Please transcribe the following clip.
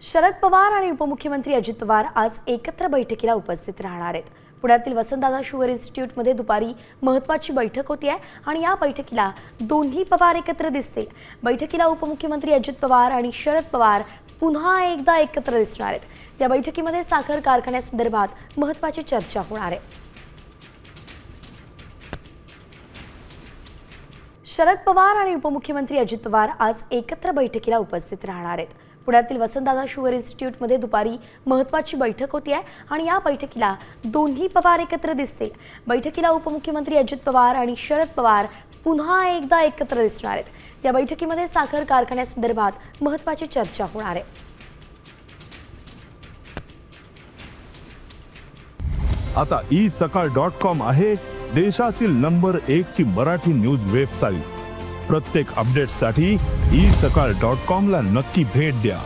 शरद पवार आणि उपमुख्यमंत्री अजित पवार आज एकत्र बैठकीला उपस्थित राहणार आहेत। पुण्यातील वसंतदादा शुगर इन्स्टिट्यूटमध्ये दुपारी महत्त्वाची बैठक होती आहे आणि या बैठकीला दोन्ही पवार एकत्र दिसतील। बैठकीला उपमुख्यमंत्री अजित पवार आणि शरद पवार पुन्हा एकदा एकत्र दिसणार आहेत। या बैठकीमध्ये साखर कारखान्यासंदर्भात महत्त्वाची चर्चा होणार आहे। शरद पवार आणि उपमुख्यमंत्री अजित पवार आज एकत्र बैठकीला उपस्थित राहणार आहेत। पुण्यातील वसंतदादा शुगर इन्स्टिट्यूटमध्ये दुपारी महत्त्वाची बैठक होती आहे आणि या बैठकीला दोन्ही पवार एकत्र दिसतील। बैठकीला उपमुख्यमंत्री अजित पवार आणि शरद पवार पुन्हा एकदा एकत्र दिसणार आहेत। या बैठकीमध्ये साखर कारखान्यासंदर्भात महत्त्वाची चर्चा होणार आहे। आता isakal.com आहे देशातील नंबर 1 ची मराठी न्यूज वेबसाईट। प्रत्येक अपडेटसाठी isakal.com ला नक्की भेट द्या।